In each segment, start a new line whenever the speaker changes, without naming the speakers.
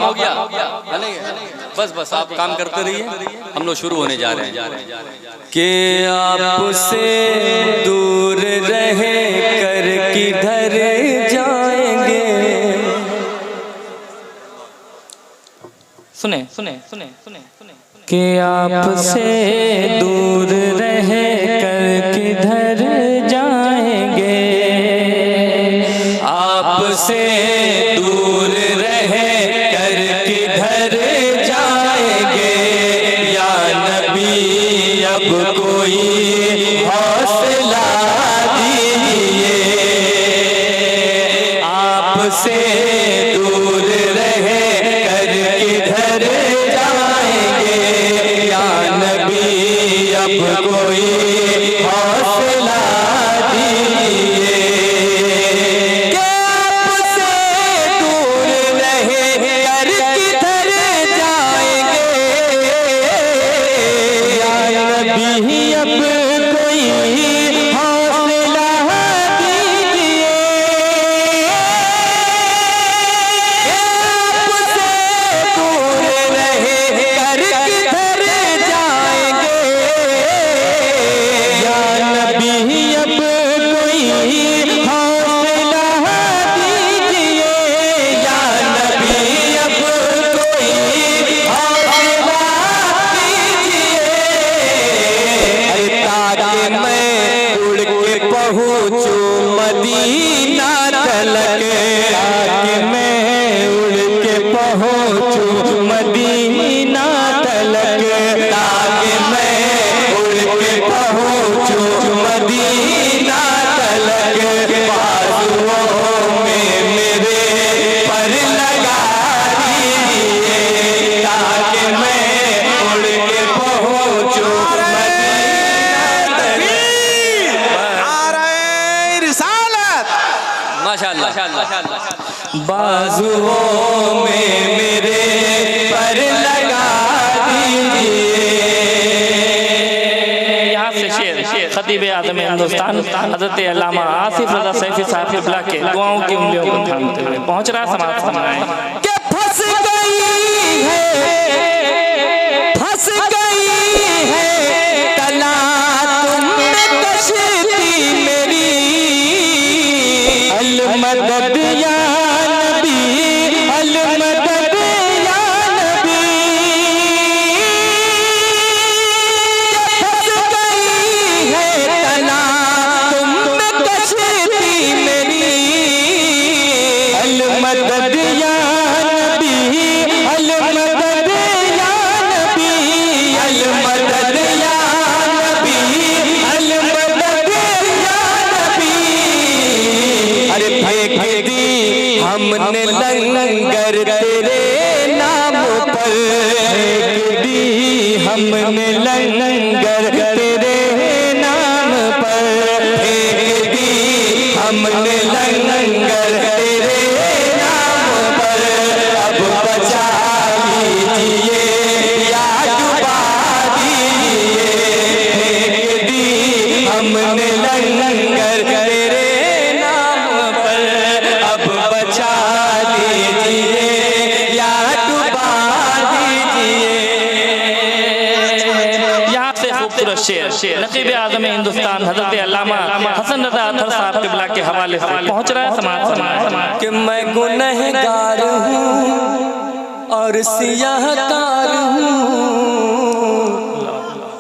हो गया? बस बस आप काम करते रहिए, हम लोग शुरू होने जा रहे हैं।
कि आपसे दूर रहे कर किधर जाएंगे।
सुने सुने सुने सुने सुने
कि आपसे दूर रहे कर किधर जाएंगे। आपसे दूर रहे कर किधर जाएंगे। या नबी अब कोई हौसला दीजिए। आपसे दूर रहे कर किधर जाएंगे। या नबी अब कोई हौसला दीजिए। कि आपसे दूर रहे कर किधर जाएंगे। या नबी अब कोई हौसला दीजिए। आपसे दूर रहे कर किधर जाएंगे। या नबी अब कोई हौसला दीजिए। या नबी अब कोई हौसला दीजिए। ताकि मैं उड़ के पहुँचूं मदीना तलक। ताकि मैं उड़ के पहुँचूं मदीना तलक। ताकि मैं उड़ के पहुँचूं मदीना तलक। बाजुओं में मेरे पर लगा दीजिए। ताकि मैं उड़ के पहुँचूं
माशाअल्लाह।
बाजुओं में मेरे पर लगा दीजिए।
यहाँ से शेर खतीब आज़म हिंदुस्तान हज़रत अल्लामा आसिफ रज़ा सैफी साहब क़िबला के दुआओं की उंगलियों को थामते हुए पहुँच रहा समाज समाए।
कि फंस गई है तला तुमने कश्ती मेरी। अल मदद या नबी, अल मदद या नबी। फंस गई है तला तुमने कश्ती मेरी। अल मदद या नबी, अल मदद या नबी। अल मदद या नबी, अल मदद या नबी। अरे फेंक दी हमने लंगर तेरे नाम पर। फेंक दी हमने लंगर तेरे नाम पर। फेंक दी हमने लंगर तेरे नाम पर। अब बचा लीजिए या डुबा दीजिए। फेंक दी हमने लंगर तेरे नाम पर। अब बचा लीजिए या डुबा दीजिए।
यहाँ से खूबसूरत शेर नकीब आज़म हिंदुस्तान हज़रत अल्लामा हसन रज़ा अतहर साहब क़िबला के हवाले से पहुँच रहा है समाज समाए।
कि मैं गुनहगार हूँ और सियाहकार हूँ।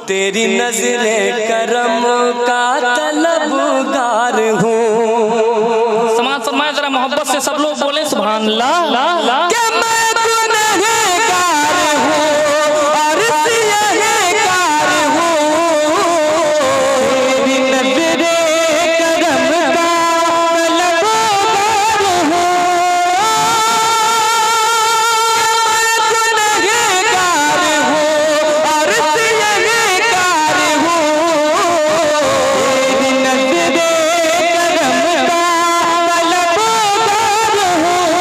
तेरी नज़रे करम का तलबगार हूँ।
समाज समाए जरा मोहब्बत से सब लोग बोले सुभान अल्लाह।
कि मैं गुनहगार हूँ और सियाहकार हूँ। तेरी नज़रे करम का तलबगार हूँ। गुनहगार हूँ और सियाहकार हूँ। तेरी नज़रे करम का तलबगार हूँ।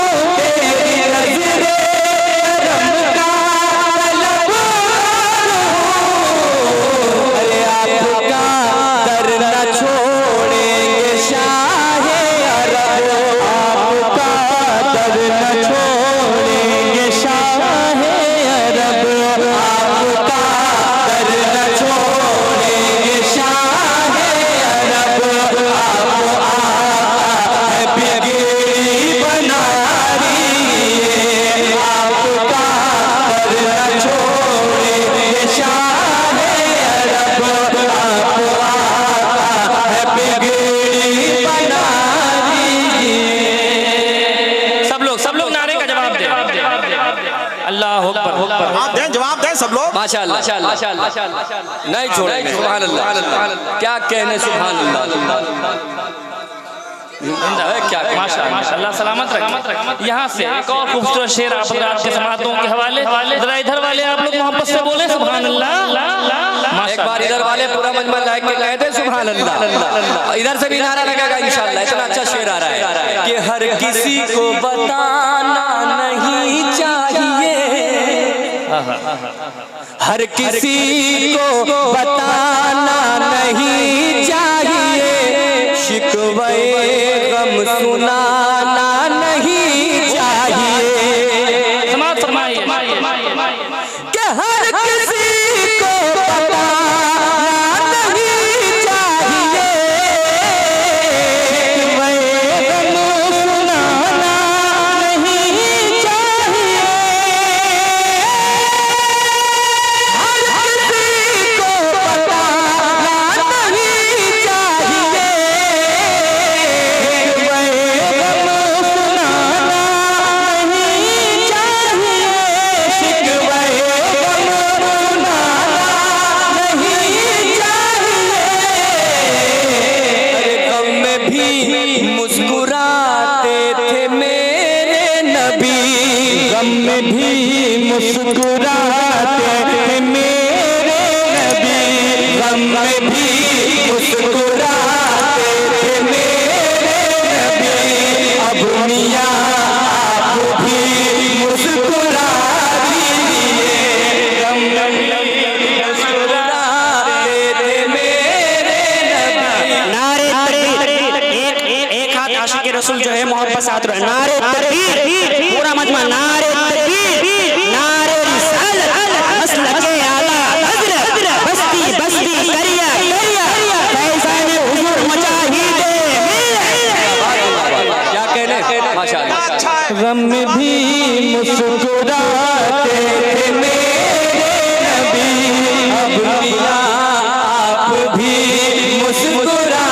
अल्लाह अकबर।
जवाब दें सब लोग।
माशाअल्लाह नहीं छोड़ेंगे। सुभान अल्लाह, क्या कहने, सुभान अल्लाह, क्या
माशाअल्लाह सलामत रखे। यहाँ से एक और खूबसूरत शेर आप के समातों के हवाले, जरा इधर वाले आप लोग मोहब्बत से बोले सुभान अल्लाह।
एक बार इधर वाले पूरा मजमा लाइक के कहते सुभान अल्लाह, इधर से भी नारा लगेगा इंशाअल्लाह। इतना अच्छा शेर आ रहा है कि हर किसी को बताना नहीं चाहिए,
हर किसी को बताना नहीं चाहिए, शिकवे गम सुनाना नहीं चाहिए।
समाज फरमाइए
कि हर किसी को बताना नहीं चाहिए, शिकवे गम सुनाना नहीं चाहिए। हर किसी को बताना नहीं चाहिए, मुस्कुराते थे मेरे नबी, गम में भी मुस्कुराते थे मेरे नबी, गम में भी मुस्कुराते थे मेरे नबी। अब मियां आप भी मुस्कुरा दीजिए, गम में मुस्कुराते थे मेरे नबी। नारे एक हाथ आशिक रसूल जो है मोहब्बत साथ रहे। नारे तकबीर, पूरा मजमा नारे तकबीर, नारे रिसालत, मसलके आला हज़रत, बस्ती बस्ती करिया करिया, फैज़ान हुजूर मुजाहिदे मिल्लत।
क्या कहने, माशाअल्लाह।
गम में भी मुस्कुराते थे मेरे नबी, अब मियां आप भी मुस्कुरा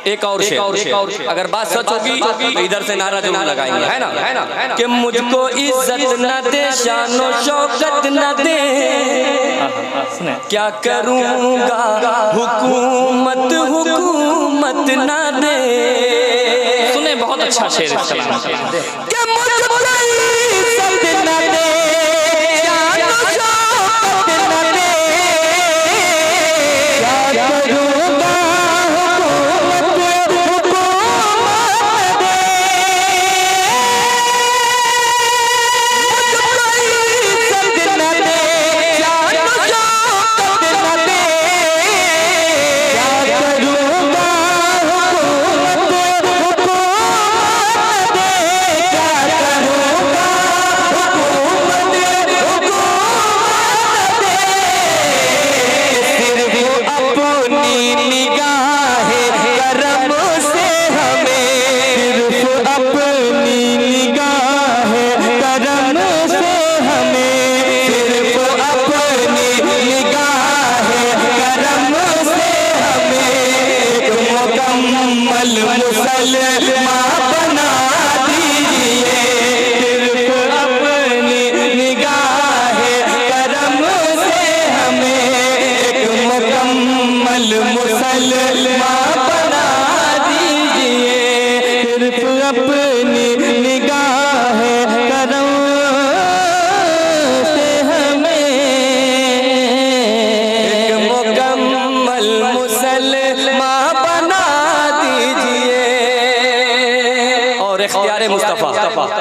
एक और शेर, अगर बात सच होगी तो इधर से नारा जरूर लगाएंगे, है ना, कि मुझको इज्जत न दे, शानो शौकत न दे, क्या करूँगा हुकूमत हुकूमत न दे।
सुने बहुत अच्छा शेर
कि मुझको इज्जत न दे, शानो शौकत न दे, क्या करूँगा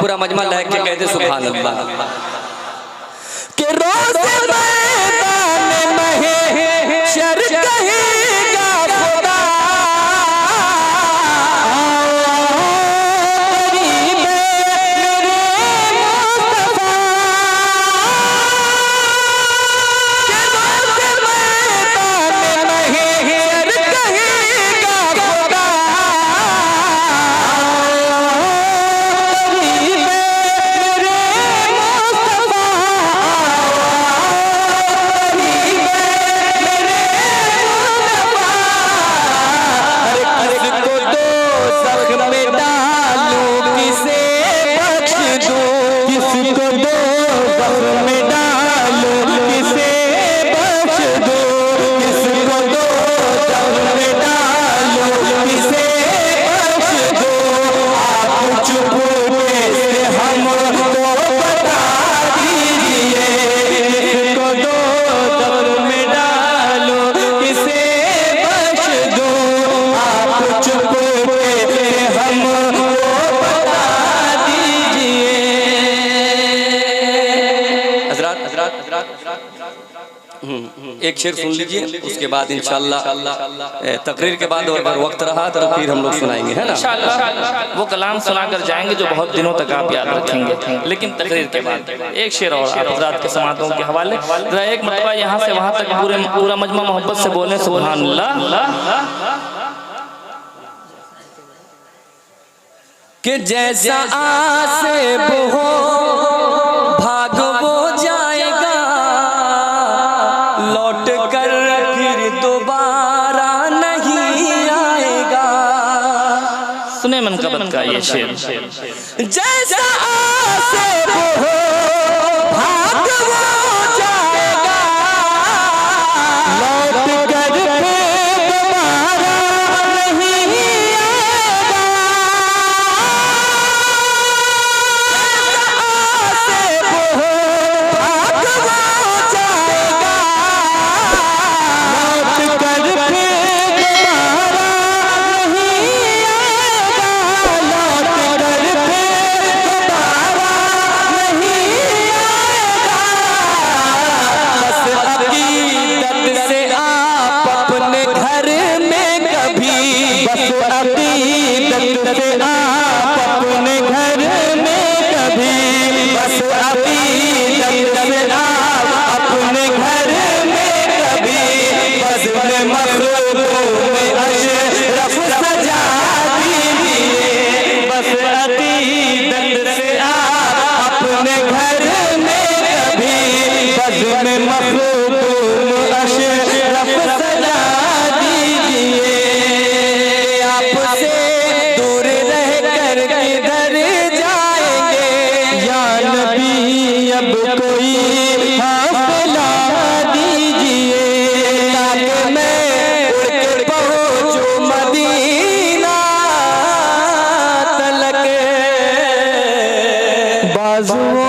पूरा मजमा लहक के कहते सुभान अल्लाह।
कि रोज़ मैदान महशर कहेगा खुदा, करीब मेरे मुस्तफा। कि रोज़ मैदान महशर कहेगा खुदा,
एक शेर सुन लीजिए, उसके बाद इंशाअल्लाह तकरीर के बाद अगर वक्त रहा तो फिर हम लोग सुनाएंगे, है ना।
इंशाअल्लाह वो कलाम सुनाकर जाएंगे जो बहुत दिनों तक आप याद रखेंगे, लेकिन तकरीर के बाद एक शेर और आप हज़रात के समातों के हवाले जरा एक मरतबा यहाँ से वहाँ तक पूरा मजमा मोहब्बत से बोले सुभान अल्लाह।
कि जैसा आसिफ हो भाग वो जाएगा, लौट कर फिर दोबारा नहीं आएगा।
सुने मनकबत का ये शेर।
जैसा आसिफ हो भाग वो जाएगा, लौट कर फिर दोबारा नहीं आएगा।
बाजुओं